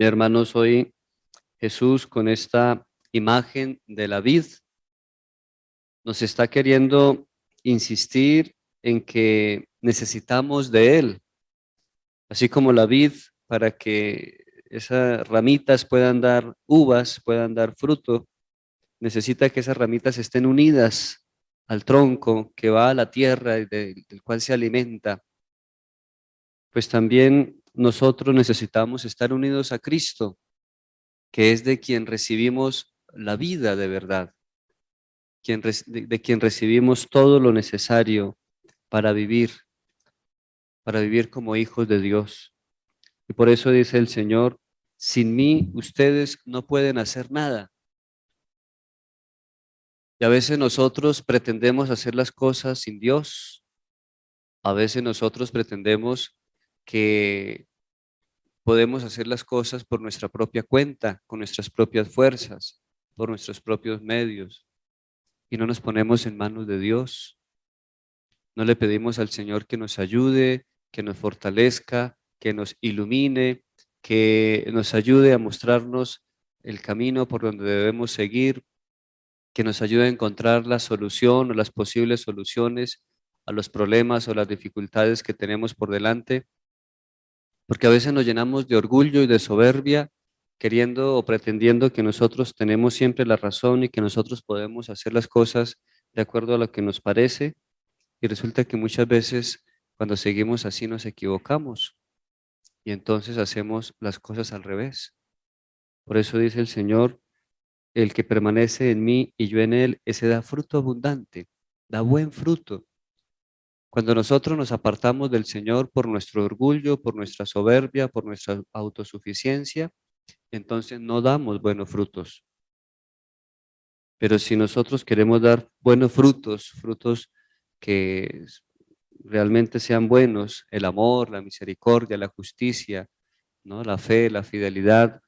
Hermanos, hoy Jesús con esta imagen de la vid nos está queriendo insistir en que necesitamos de Él, así como la vid para que esas ramitas puedan dar uvas, puedan dar fruto, necesita que esas ramitas estén unidas al tronco que va a la tierra y del cual se alimenta. Pues también nosotros necesitamos estar unidos a Cristo, que es de quien recibimos la vida de verdad, de quien recibimos todo lo necesario para vivir como hijos de Dios. Y por eso dice el Señor, sin mí ustedes no pueden hacer nada. Y a veces nosotros pretendemos hacer las cosas sin Dios. A veces nosotros pretendemos que podemos hacer las cosas por nuestra propia cuenta, con nuestras propias fuerzas, por nuestros propios medios. Y no nos ponemos en manos de Dios. No le pedimos al Señor que nos ayude, que nos fortalezca, que nos ilumine, que nos ayude a mostrarnos el camino por donde debemos seguir, que nos ayude a encontrar la solución o las posibles soluciones a los problemas o las dificultades que tenemos por delante, porque a veces nos llenamos de orgullo y de soberbia, queriendo o pretendiendo que nosotros tenemos siempre la razón y que nosotros podemos hacer las cosas de acuerdo a lo que nos parece. Y resulta que muchas veces cuando seguimos así nos equivocamos y entonces hacemos las cosas al revés. Por eso dice el Señor, el que permanece en mí y yo en él, ese da fruto abundante, da buen fruto. Cuando nosotros nos apartamos del Señor por nuestro orgullo, por nuestra soberbia, por nuestra autosuficiencia, entonces no damos buenos frutos. Pero si nosotros queremos dar buenos frutos, frutos que realmente sean buenos, el amor, la misericordia, la justicia, ¿no? La fe, la fidelidad,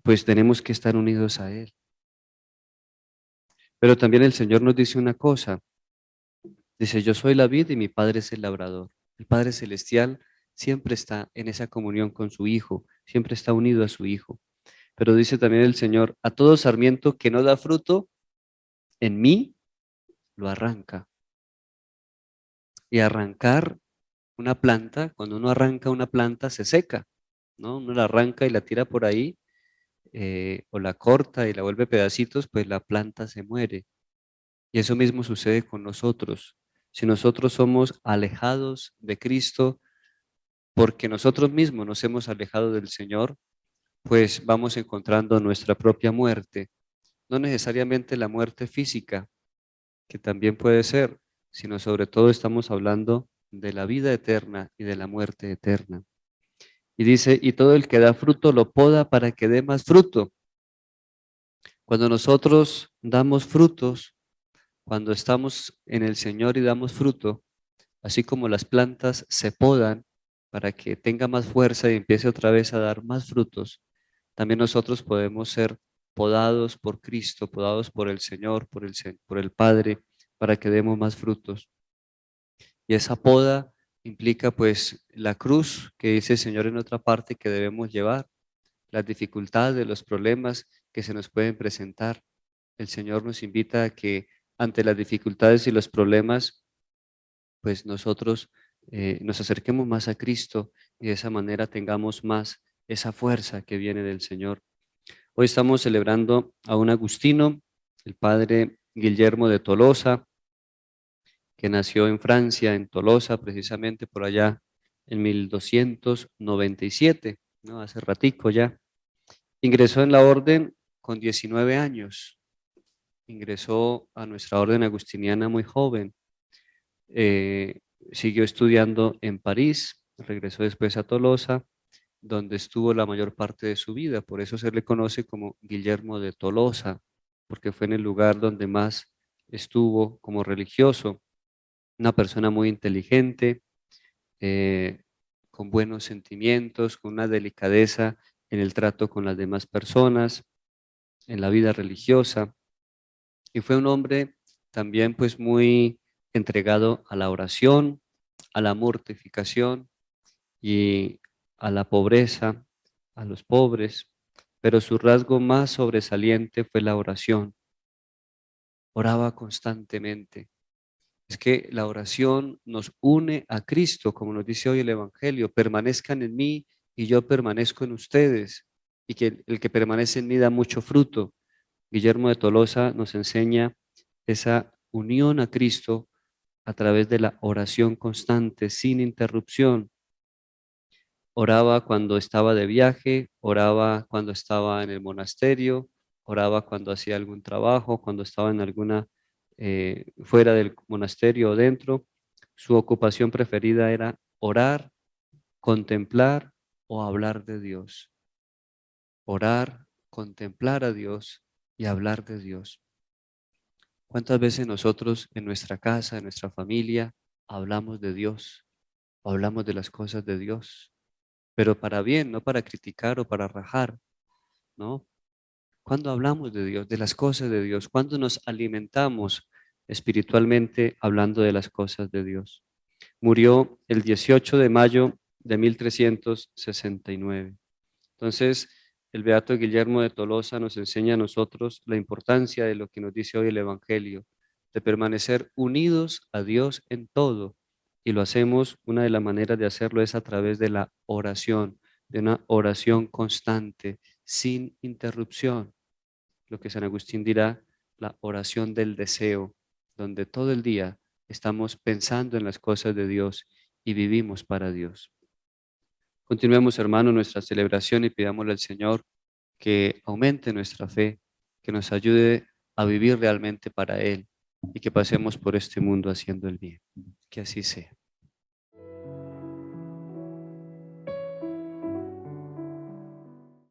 pues tenemos que estar unidos a Él. Pero también el Señor nos dice una cosa, dice, yo soy la vid y mi Padre es el labrador. El Padre Celestial siempre está en esa comunión con su Hijo, siempre está unido a su Hijo. Pero dice también el Señor, a todo sarmiento que no da fruto, en mí lo arranca. Y arrancar una planta, cuando uno arranca una planta se seca, ¿no? Uno la arranca y la tira por ahí, o la corta y la vuelve pedacitos, pues la planta se muere. Y eso mismo sucede con nosotros. Si nosotros somos alejados de Cristo, porque nosotros mismos nos hemos alejado del Señor, pues vamos encontrando nuestra propia muerte. No necesariamente la muerte física, que también puede ser, sino sobre todo estamos hablando de la vida eterna y de la muerte eterna. Y dice, y todo el que da fruto lo poda para que dé más fruto. Cuando nosotros damos frutos, cuando estamos en el Señor y damos fruto, así como las plantas se podan para que tenga más fuerza y empiece otra vez a dar más frutos, también nosotros podemos ser podados por Cristo, podados por el Señor, por el Padre, para que demos más frutos. Y esa poda implica pues la cruz que dice el Señor en otra parte que debemos llevar, las dificultades, los problemas que se nos pueden presentar. El Señor nos invita a que ante las dificultades y los problemas, pues nosotros nos acerquemos más a Cristo y de esa manera tengamos más esa fuerza que viene del Señor. Hoy estamos celebrando a un agustino, el padre Guillermo de Tolosa, que nació en Francia, en Tolosa, precisamente por allá en 1297, ¿no? Hace ratico ya. Ingresó en la orden con 19 años. Ingresó a nuestra orden agustiniana muy joven. Eh, Siguió estudiando en París, regresó después a Tolosa, donde estuvo la mayor parte de su vida. Por eso se le conoce como Guillermo de Tolosa, porque fue en el lugar donde más estuvo como religioso. Una persona muy inteligente, eh, con buenos sentimientos, con una delicadeza en el trato con las demás personas, en la vida religiosa. Y fue un hombre también pues muy entregado a la oración, a la mortificación y a la pobreza, a los pobres, pero su rasgo más sobresaliente fue la oración. Oraba constantemente. Es que la oración nos une a Cristo, como nos dice hoy el Evangelio, permanezcan en mí y yo permanezco en ustedes, y que el que permanece en mí da mucho fruto. Guillermo de Tolosa nos enseña esa unión a Cristo a través de la oración constante, sin interrupción. Oraba cuando estaba de viaje, oraba cuando estaba en el monasterio, oraba cuando hacía algún trabajo, cuando estaba en alguna fuera del monasterio o dentro. Su ocupación preferida era orar, contemplar o hablar de Dios. Orar, contemplar a Dios y hablar de Dios. ¿Cuántas veces nosotros en nuestra casa, en nuestra familia, hablamos de Dios, o hablamos de las cosas de Dios? Pero para bien, no para criticar o para rajar, ¿no? Cuando hablamos de Dios, de las cosas de Dios, cuando nos alimentamos espiritualmente hablando de las cosas de Dios. Murió el 18 de mayo de 1369. Entonces, el Beato Guillermo de Tolosa nos enseña a nosotros la importancia de lo que nos dice hoy el Evangelio, de permanecer unidos a Dios en todo. Y lo hacemos, una de las maneras de hacerlo es a través de la oración, de una oración constante, sin interrupción. Lo que San Agustín dirá, la oración del deseo, donde todo el día estamos pensando en las cosas de Dios y vivimos para Dios. Continuemos, hermano, nuestra celebración y pidámosle al Señor que aumente nuestra fe, que nos ayude a vivir realmente para Él y que pasemos por este mundo haciendo el bien. Que así sea.